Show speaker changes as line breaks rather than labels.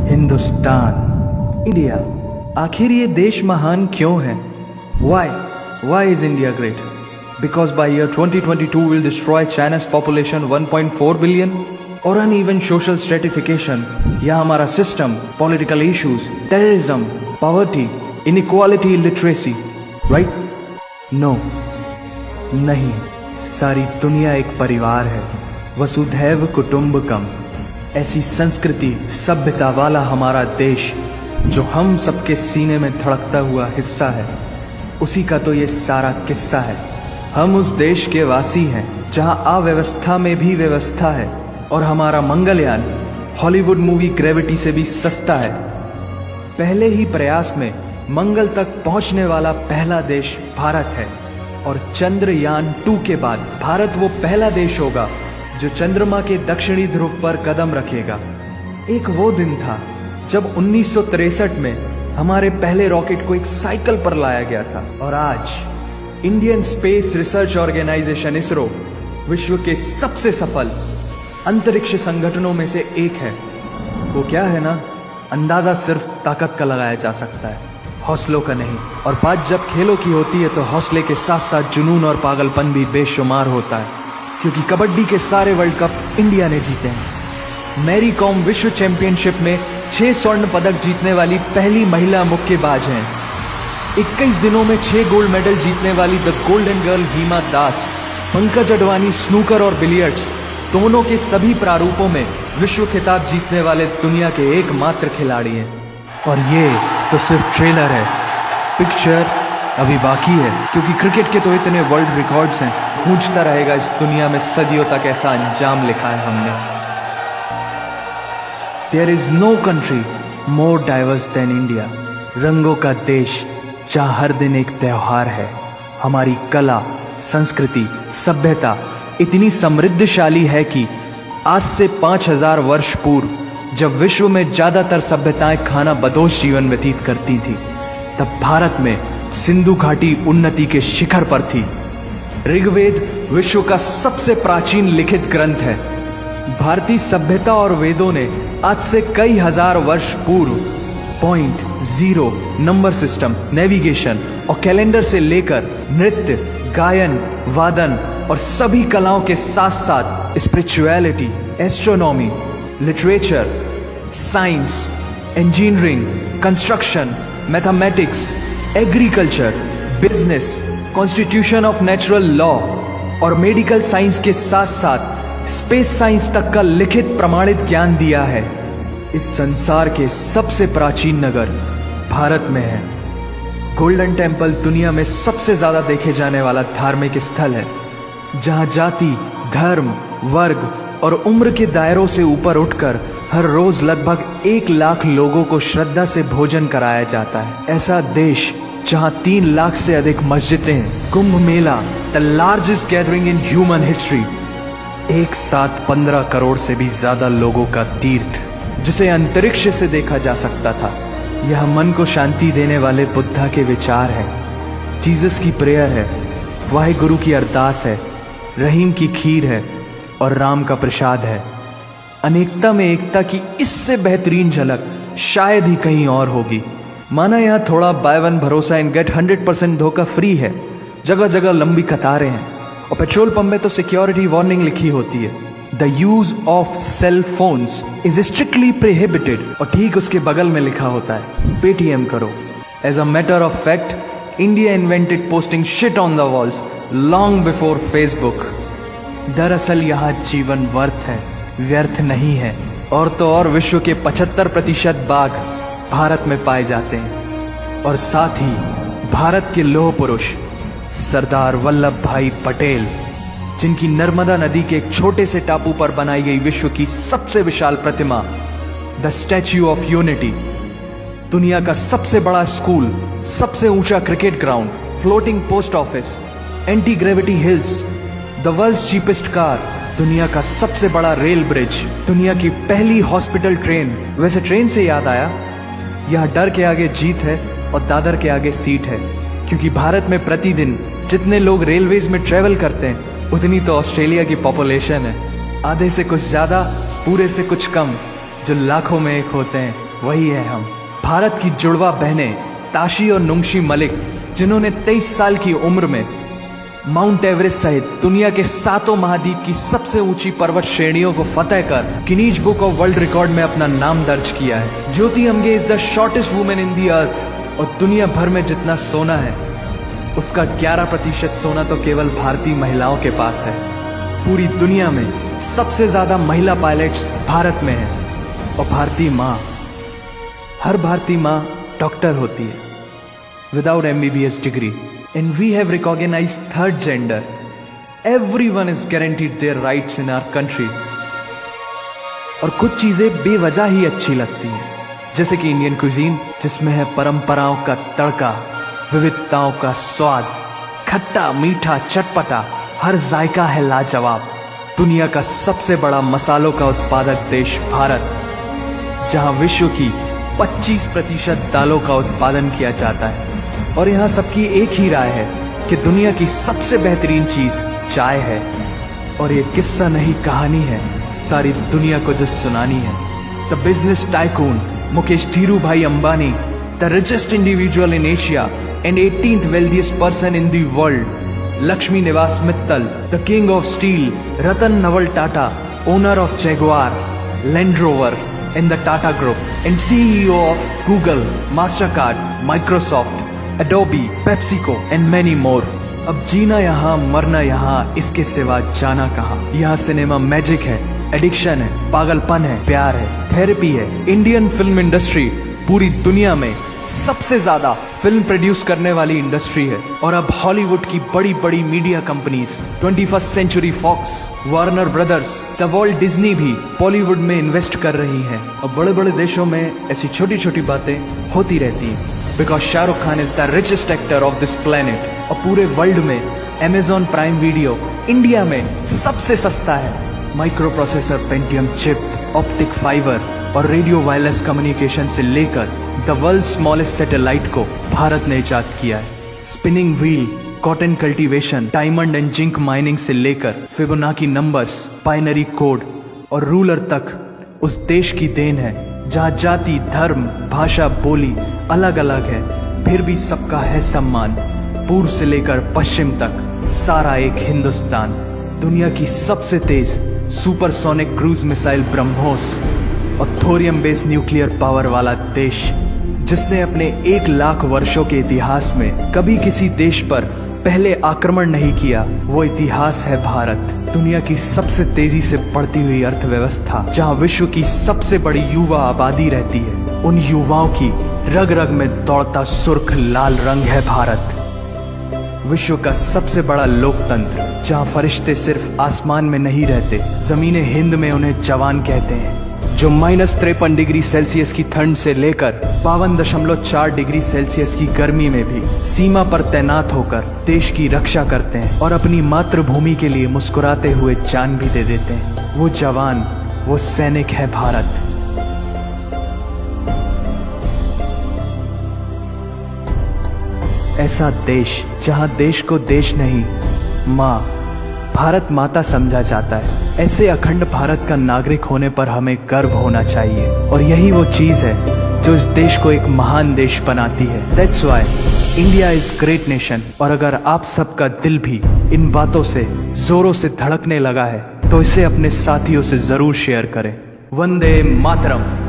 Hindustan, India, आखिर ये देश महान क्यों है? Why is India great? Because by year 2022 will destroy China's population 1.4 billion? और uneven social stratification या हमारा system, political issues, terrorism, poverty, inequality, illiteracy, right? No, नहीं, सारी दुनिया एक परिवार है, वसुधैव कुटुंबकम। ऐसी संस्कृति, सभ्यता वाला हमारा देश जो हम सबके सीने में धड़कता हुआ हिस्सा है, उसी का तो ये सारा किस्सा है। हम उस देश के वासी हैं जहां अव्यवस्था में भी व्यवस्था है, और हमारा मंगलयान हॉलीवुड मूवी ग्रेविटी से भी सस्ता है। पहले ही प्रयास में मंगल तक पहुंचने वाला पहला देश भारत है, और चंद्रयान 2 के बाद भारत वो पहला देश होगा जो चंद्रमा के दक्षिणी ध्रुव पर कदम रखेगा। एक वो दिन था जब 1963 में हमारे पहले रॉकेट को एक साइकिल पर लाया गया था, और आज Indian space research organisation ISRO विश्व के सबसे सफल अंतरिक्ष संगठनों में से एक है। वो क्या है ना, अंदाजा सिर्फ ताकत का लगाया जा सकता है, हौसलों का नहीं। और बात जब खेलों की होती है तो हौसले के साथ साथ जुनून और पागलपन भी बेशुमार होता है, क्योंकि कबड्डी के सारे वर्ल्ड कप इंडिया ने जीते हैं। मैरी कॉम विश्व चैंपियनशिप में 6 स्वर्ण पदक जीतने वाली पहली महिला मुक्केबाज हैं। 21 दिनों में 6 गोल्ड मेडल जीतने वाली the golden girl Hima Das. Pankaj Advani snooker और बिलियर्ड्स दोनों के सभी प्रारूपों में विश्व खिताब जीतने वाले दुनिया के एकमात्र खिलाड़ी हैं। और ये तो सिर्फ ट्रेलर है, पिक्चर अभी बाकी है, क्योंकि क्रिकेट के तो इतने वर्ल्ड रिकॉर्ड्स हैं, गूंजता रहेगा इस दुनिया में सदियों तक ऐसा अंजाम लिखा है हमने। There is no country more diverse than India। रंगों का देश जहाँ हर दिन एक त्योहार है। हमारी कला, संस्कृति, सभ्यता इतनी समृद्धशाली है कि आज से 5000 वर्ष पूर्व जब विश्व में ज्यादातर सभ्यताएं खाना बदोश जीवन व्यतीत करती थी, तब भारत में सिंधु घाटी उन्नति के शिखर पर थी। ऋग्वेद विश्व का सबसे प्राचीन लिखित ग्रंथ है। भारतीय सभ्यता और वेदों ने आज से कई हजार वर्ष पूर्व point, zero, number system, navigation और कैलेंडर से लेकर नृत्य, गायन, वादन और सभी कलाओं के साथ साथ spirituality, astronomy, literature, science, engineering, construction, mathematics, agriculture, business, constitution of natural law और मेडिकल साइंस के साथ साथ स्पेस साइंस तक का लिखित प्रमाणित ज्ञान दिया है। इस संसार के सबसे प्राचीन नगर भारत में है। गोल्डन टेम्पल दुनिया में सबसे ज्यादा देखे जाने वाला धार्मिक स्थल है, जहां जाति, धर्म, वर्ग और उम्र के दायरों से ऊपर उठकर हर रोज लगभग 1 लाख लोगों को श्रद्धा से भोजन कराया जाता है। ऐसा देश जहां 3 लाख से अधिक मस्जिदें हैं। Kumbh Mela, the largest gathering in human history, एक साथ 15 करोड़ से भी ज्यादा लोगों का तीर्थ, जिसे अंतरिक्ष से देखा जा सकता था। यह मन को शांति देने वाले बुद्धा के विचार है, जीसस की प्रेयर है, वाहिगुरु की अरदास है, रहीम की खीर है और राम का प्रसाद है। अनेकता में एकता की इससे बेहतरीन झलक शायद ही कहीं और होगी। माना यहाँ थोड़ा बाय वन भरोसा इन गेट 100% धोखा फ्री है, जगह जगह लंबी कतारें हैं, और पेट्रोल पंप में तो सिक्योरिटी वार्निंग लिखी होती है, the use of cell phones is strictly prohibited, और ठीक उसके बगल में लिखा होता है पेटीएम करो। As a matter of fact, India invented posting shit on the walls long before Facebook. दरअसल यहाँ जीवन वर्थ है, व्यर्थ नहीं है। और तो और विश्व के 75% बाघ भारत में पाए जाते हैं, और साथ ही भारत के लौह पुरुष सरदार वल्लभ भाई पटेल, जिनकी नर्मदा नदी के एक छोटे से टापू पर बनाई गई विश्व की सबसे विशाल प्रतिमा द स्टैच्यू ऑफ यूनिटी, दुनिया का सबसे बड़ा स्कूल, सबसे ऊंचा cricket ground, floating post office, anti gravity hills, the world's cheapest car, दुनिया का सबसे बड़ा रेल ब्रिज, दुनिया की पहली हॉस्पिटल ट्रेन। वैसे ट्रेन से याद आया, यह डर के आगे जीत है और दादर के आगे सीट है, क्योंकि भारत में प्रतिदिन जितने लोग रेलवेज में ट्रेवल करते हैं उतनी तो ऑस्ट्रेलिया की पॉपुलेशन है। आधे से कुछ ज्यादा, पूरे से कुछ कम, जो लाखों में एक होते हैं, वही है हम, भारत की जुड़वा बहनें ताशी और नुंगशी मलिक, जिन्होंने 23 साल की उम्र में माउंट एवरेस्ट सहित दुनिया के 7 महाद्वीप की सबसे ऊंची पर्वत श्रेणियों को फतेह कर Guinness book of world record में अपना नाम दर्ज किया है। Jyoti Amge is the shortest women in the earth, और दुनिया भर में जितना सोना है उसका 11% सोना तो केवल भारतीय महिलाओं के पास है। पूरी दुनिया में सबसे ज्यादा महिला पायलट्स भारत में हैं, और भारतीय माँ, हर भारतीय माँ डॉक्टर होती है without MBBS degree. And we have recognized third gender. Everyone is guaranteed their rights in our country. और कुछ चीजें बेवजह ही अच्छी लगती हैं, जैसे कि इंडियन क्विजीन, जिसमें है परंपराओं का तड़का, विविधताओं का स्वाद, खट्टा मीठा चटपटा, हर जायका है लाजवाब। दुनिया का सबसे बड़ा मसालों का उत्पादक देश भारत, जहां विश्व की 25% दालों का उत्पादन किया जाता है। और यहाँ सबकी एक ही राय है कि दुनिया की सबसे बेहतरीन चीज चाय है। और ये किस्सा नहीं कहानी है, सारी दुनिया को जो सुनानी है। The business tycoon Mukesh Dhirubhai Ambani, the richest individual in Asia and 18th wealthiest person in the world, Lakshmi Niwas Mittal, the king of steel Ratan Naval Tata, owner of Jaguar, Land Rover in the Tata Group and CEO of Google, Mastercard, Microsoft, Adobe, PepsiCo and many more। अब जीना यहाँ मरना यहाँ, इसके सिवा जाना कहाँ। यहाँ cinema magic है, एडिक्शन है, पागलपन है, प्यार है, थेरेपी है। इंडियन फिल्म इंडस्ट्री पूरी दुनिया में सबसे ज्यादा फिल्म प्रोड्यूस करने वाली इंडस्ट्री है। और अब हॉलीवुड की बड़ी बड़ी media companies, 21st century Fox, Warner Brothers, the Walt Disney भी बॉलीवुड में इन्वेस्ट कर रही हैं। और बड़े बड़े देशों में ऐसी छोटी छोटी बातें होती रहती हैं, because Shahrukh Khan is the richest actor of this planet. और पूरे वर्ल्ड में Amazon प्राइम वीडियो इंडिया में सबसे सस्ता है। Micro processor, Pentium chip, optic fibre और रेडियो वायरलेस कम्युनिकेशन से लेकर द वर्ल्ड स्मॉलेस्ट सैटेलाइट को भारत ने इजाद किया है। Spinning wheel, cotton cultivation, diamond and zinc mining से लेकर फिबोनाची नंबर्स, बाइनरी कोड और रूलर तक उस देश की देन है, जहाँ जाति, धर्म, भाषा, बोली अलग अलग है, फिर भी सबका है सम्मान। पूर्व से लेकर पश्चिम तक सारा एक हिंदुस्तान। दुनिया की सबसे तेज सुपरसोनिक क्रूज मिसाइल ब्रह्मोस और थोरियम बेस्ड न्यूक्लियर पावर वाला देश, जिसने अपने 1 लाख वर्षों के इतिहास में कभी किसी देश पर पहले आक्रमण नहीं किया, वो इतिहास है भारत। दुनिया की सबसे तेजी से बढ़ती हुई अर्थव्यवस्था, जहां विश्व की सबसे बड़ी युवा आबादी रहती है, उन युवाओं की रग रग में दौड़ता सुर्ख लाल रंग है भारत। विश्व का सबसे बड़ा लोकतंत्र, जहां फरिश्ते सिर्फ आसमान में नहीं रहते, जमीने हिंद में उन्हें जवान कहते हैं, जो -53 डिग्री सेल्सियस की ठंड से लेकर 52.4 डिग्री सेल्सियस की गर्मी में भी सीमा पर तैनात होकर देश की रक्षा करते हैं और अपनी मातृभूमि के लिए मुस्कुराते हुए जान भी दे देते हैं। वो जवान, वो सैनिक है भारत। ऐसा देश जहां देश को देश नहीं, माँ, भारत माता समझा जाता है। ऐसे अखंड भारत का नागरिक होने पर हमें गर्व होना चाहिए, और यही वो चीज है जो इस देश को एक महान देश बनाती है। That's why India is great nation. और अगर आप सबका दिल भी इन बातों से जोरों से धड़कने लगा है, तो इसे अपने साथियों से जरूर शेयर करें। वंदे मातरम।